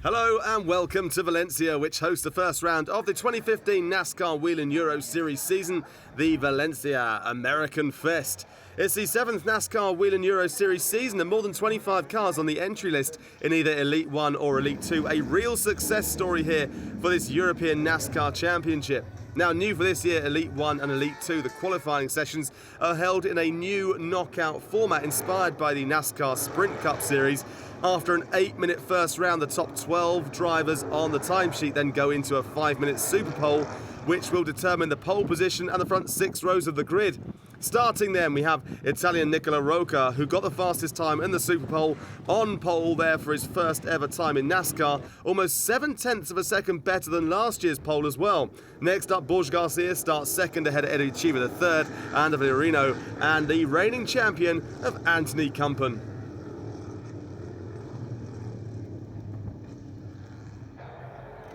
Hello and welcome to Valencia, which hosts the first round of the 2015 NASCAR Whelen Euro Series season, the Valencia American Fest. It's the 7th NASCAR Whelen Euro Series season and more than 25 cars on the entry list in either Elite 1 or Elite 2. A real success story here for this European NASCAR Championship. Now, new for this year, Elite 1 and Elite 2, the qualifying sessions are held in a new knockout format inspired by the NASCAR Sprint Cup Series. After an 8-minute first round, the top 12 drivers on the timesheet then go into a 5-minute Super Pole, which will determine the pole position and the front 6 rows of the grid. Starting then, we have Italian Nicola Rocca, who got the fastest time in the Super Pole, on pole there for his first ever time in NASCAR, almost 7/10 of a second better than last year's pole as well. Next up, Borja Garcia starts second ahead of Eddie Cheever the third, and Villarino, and the reigning champion of Anthony Kumpen.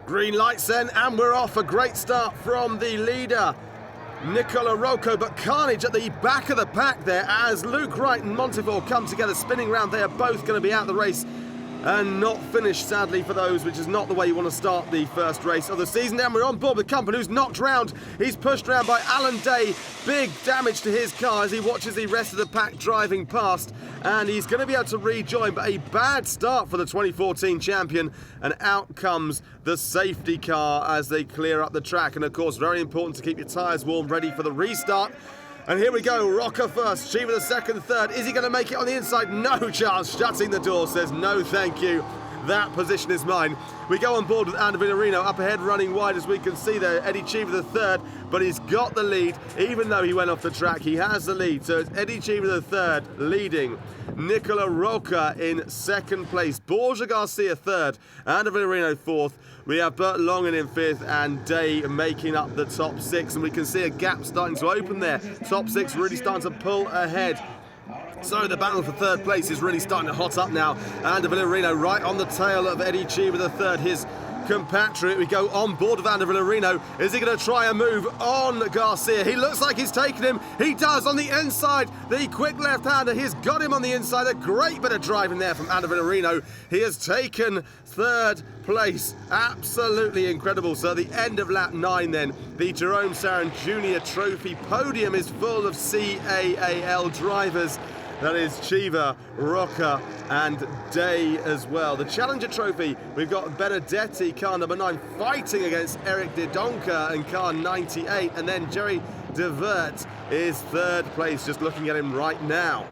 Green lights then, and we're off. A great start from the leader, Nicola Rocca, but carnage at the back of the pack there as Luke Wright and Montefiore come together, spinning round. They are both going to be out of the race and not finished, sadly, for those, which is not the way you want to start the first race of the season. And we're on board with Kumpen, who's knocked round. He's pushed round by Alan Day. Big damage to his car as he watches the rest of the pack driving past. And he's going to be able to rejoin, but a bad start for the 2014 champion. And out comes the safety car as they clear up the track. And, of course, very important to keep your tyres warm, ready for the restart. And here we go, Rocca first, Cheever the second, third. Is he going to make it on the inside? No chance. Shutting the door, says no thank you. That position is mine. We go on board with Andy Villarino up ahead, running wide as we can see there. Eddie Cheever the third, but he's got the lead. Even though he went off the track, he has the lead. So it's Eddie Cheever the third leading. Nicola Rocca in second place. Borja Garcia third, Andy Villarino fourth. We have Burt Longen in fifth and Day making up the top 6. And we can see a gap starting to open there. Top 6 really starting to pull ahead. So the battle for third place is really starting to hot up now. And Villarino right on the tail of Eddie Cheever the third, his compatriot. We go on board with Andy Villarino. Is he going to try a move on Garcia? He looks like he's taken him. He does on the inside. The quick left-hander. He's got him on the inside. A great bit of driving there from Andy Villarino. He has taken third place. Absolutely incredible. So at the end of lap 9 then, the Jerome Sarin Jr. Trophy podium is full of CAAL drivers. That is Cheever, Rocca and Day as well. The Challenger Trophy, we've got Benedetti, car number 9, fighting against Eric De Donker and car 98. And then Jerry DeVert is third place, just looking at him right now.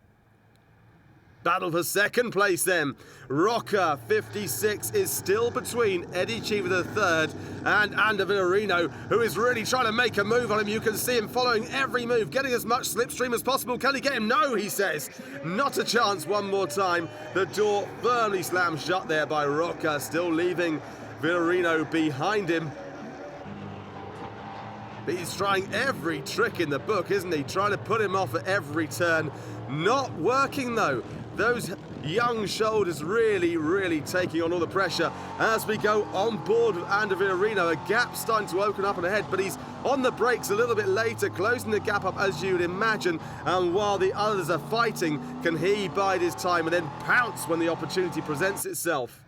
Battle for second place then. Rocca, 56, is still between Eddie Cheever the third and Andy Villarino, who is really trying to make a move on him. You can see him following every move, getting as much slipstream as possible. Can he get him? No, he says. Not a chance one more time. The door firmly slammed shut there by Rocca, still leaving Villarino behind him. He's trying every trick in the book, isn't he? Trying to put him off at every turn. Not working, though. Those young shoulders really taking on all the pressure as we go on board with Andy Villarino. A gap starting to open up and ahead, but he's on the brakes a little bit later, closing the gap up as you'd imagine. And while the others are fighting, can he bide his time and then pounce when the opportunity presents itself?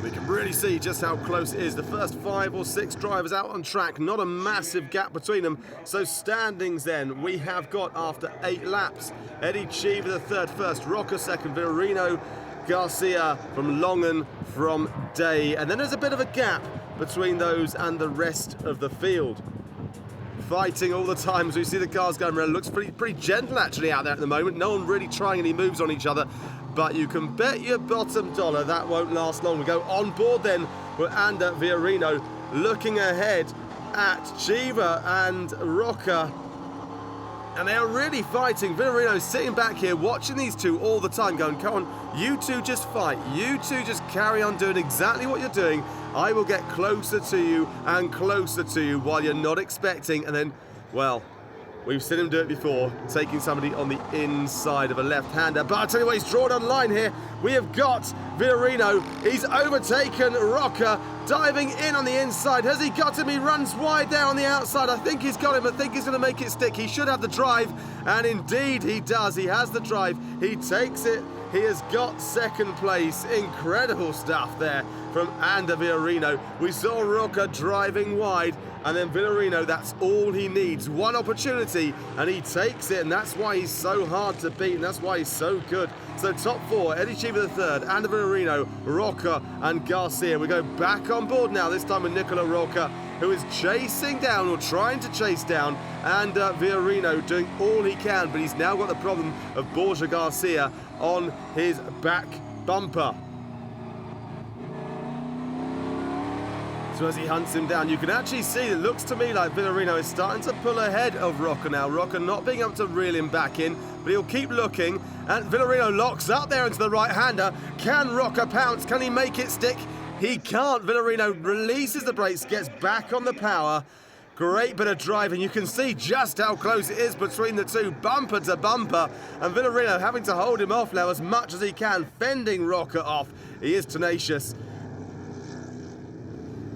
We can really see just how close it is. The first 5 or 6 drivers out on track, not a massive gap between them. So standings then, we have got after 8 laps, Eddie Cheever the third first, Rocca second, Villarino, Garcia from Longen from Day. And then there's a bit of a gap between those and the rest of the field. Fighting all the time as we see the cars going around. Looks pretty gentle actually out there at the moment. No one really trying any moves on each other. But you can bet your bottom dollar that won't last long. We go on board then with Andy Villarino, looking ahead at Cheever and Rocca. And they are really fighting. Villarino sitting back here watching these two all the time going, come on, you two just fight. You two just carry on doing exactly what you're doing. I will get closer to you and closer to you while you're not expecting. And then, well, we've seen him do it before, taking somebody on the inside of a left-hander. But I'll tell you what, he's drawn on line here. We have got Villarino. He's overtaken Rocca, diving in on the inside. Has he got him? He runs wide there on the outside. I think he's got him. I think he's going to make it stick. He should have the drive. And indeed he does. He has the drive. He takes it. He has got second place. Incredible stuff there from Ander Villarino. We saw Roca driving wide, and then Villarino, that's all he needs. One opportunity, and he takes it, and that's why he's so hard to beat, and that's why he's so good. So top four, Eddie Cheever the third, Ander Villarino, Roca, and Garcia. We go back on board now, this time with Nicola Roca, who is chasing down, or trying to chase down, and Villarino doing all he can, but he's now got the problem of Borja Garcia on his back bumper. So as he hunts him down, you can actually see, it looks to me like Villarino is starting to pull ahead of Roca now. Roca not being able to reel him back in, but he'll keep looking, and Villarino locks up there into the right-hander. Can Roca pounce? Can he make it stick? He can't. Villarino releases the brakes, gets back on the power. Great bit of driving. You can see just how close it is between the two, bumper to bumper, and Villarino having to hold him off now as much as he can, fending Roca off. He is tenacious.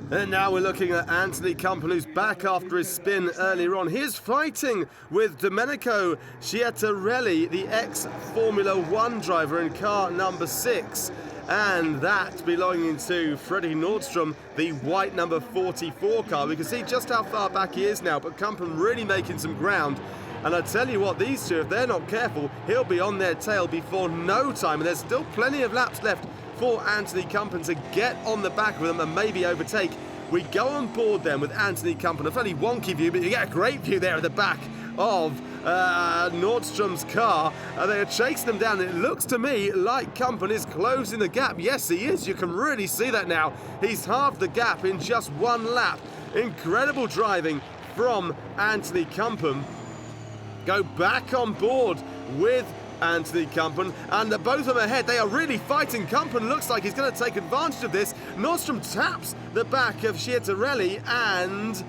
And now we're looking at Anthony Campan, who's back after his spin earlier on. He is fighting with Domenico Schiattarelli, the ex-Formula One driver in car number 6. And that belonging to Freddie Nordstrom, the white number 44 car. We can see just how far back he is now, but Campan really making some ground. And I tell you what, these two, if they're not careful, he'll be on their tail before no time. And there's still plenty of laps left for Anthony Campan to get on the back of them and maybe overtake. We go on board then with Anthony Campan. A fairly wonky view, but you get a great view there at the back of Nordstrom's car. They are chasing them down. It looks to me like Campan is closing the gap. Yes, he is. You can really see that now. He's halved the gap in just one lap. Incredible driving from Anthony Campan. Go back on board with Anthony Campan, and both of them ahead. They are really fighting. Campan looks like he's going to take advantage of this. Nordstrom taps the back of Schiattarelli, and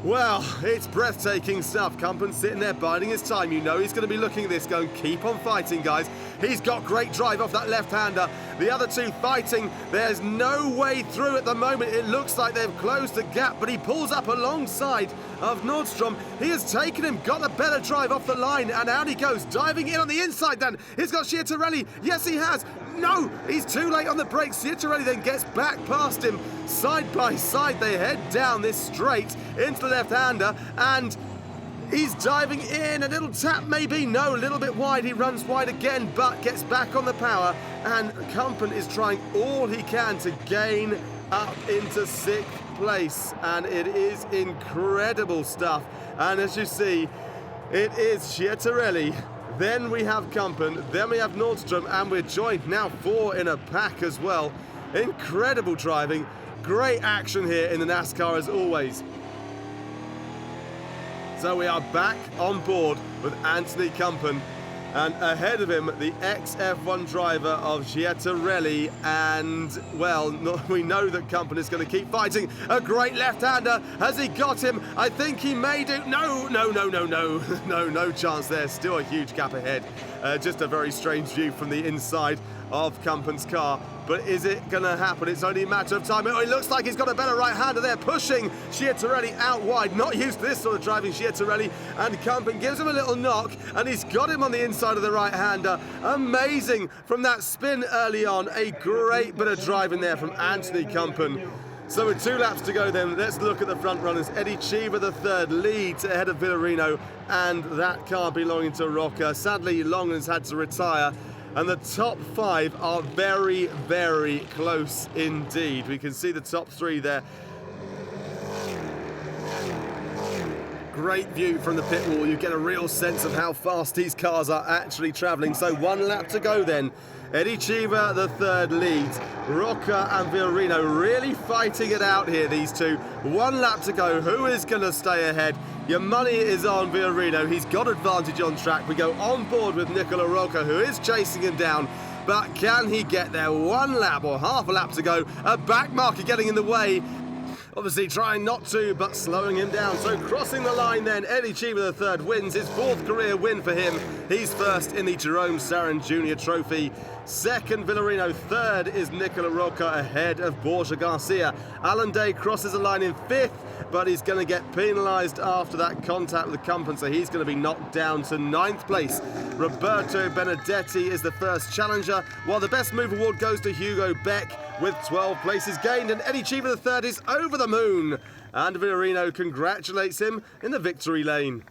well, it's breathtaking stuff. Campan sitting there biding his time. You know he's going to be looking at this going, keep on fighting, guys. He's got great drive off that left-hander. The other two fighting. There's no way through at the moment. It looks like they've closed the gap, but he pulls up alongside of Nordstrom. He has taken him, got a better drive off the line, and out he goes, diving in on the inside then. He's got Schiattarelli. Yes, he has. No, he's too late on the brakes. Schiattarelli then gets back past him. Side by side, they head down this straight into the left-hander, and he's diving in. A little tap maybe. No, a little bit wide. He runs wide again, but gets back on the power, and Campan is trying all he can to gain up into 6th place, and it is incredible stuff. And as you see, it is Schiattarelli, then we have Campan, then we have Nordstrom, and we're joined now 4 in a pack as well. Incredible driving, great action here in the NASCAR as always. So we are back on board with Anthony Campan, and ahead of him the ex-F1 driver of Schiattarelli, and well, we know that Campan is going to keep fighting. A great left-hander. Has he got him? I think he may do. No chance there. Still a huge gap ahead. Just a very strange view from the inside of Campan's car. But is it going to happen? It's only a matter of time. Oh, it looks like he's got a better right-hander there, pushing Schiattarelli out wide. Not used to this sort of driving, Schiattarelli. And Campan gives him a little knock, and he's got him on the inside of the right-hander. Amazing from that spin early on. A great bit of driving there from Anthony Campan. So with 2 laps to go then, let's look at the front runners. Eddie Cheever the third leads ahead of Villarino, and that car belonging to Roca. Sadly, Longlands had to retire. And the top 5 are very, very close indeed. We can see the top 3 there. Great view from the pit wall. You get a real sense of how fast these cars are actually travelling. So 1 lap to go then. Eddie Cheever the third leads. Roca and Villarino really fighting it out here, these two. 1 lap to go. Who is going to stay ahead? Your money is on Villarino. He's got advantage on track. We go on board with Nicola Roca, who is chasing him down. But can he get there? 1 lap or half a lap to go. A back marker getting in the way. Obviously trying not to, but slowing him down. So crossing the line then, Eddie Cheever the third wins. His 4th career win for him. He's first in the Jerome Sarin Jr. Trophy. Second, Villarino. Third is Nicola Roca ahead of Borja Garcia. Alan Day crosses the line in 5th. but he's going to get penalised after that contact with the Kumpen, so he's going to be knocked down to 9th place. Roberto Benedetti is the first challenger, while the Best Move award goes to Hugo Beck with 12 places gained, and Eddie Cheever III is over the moon, and Villarino congratulates him in the victory lane.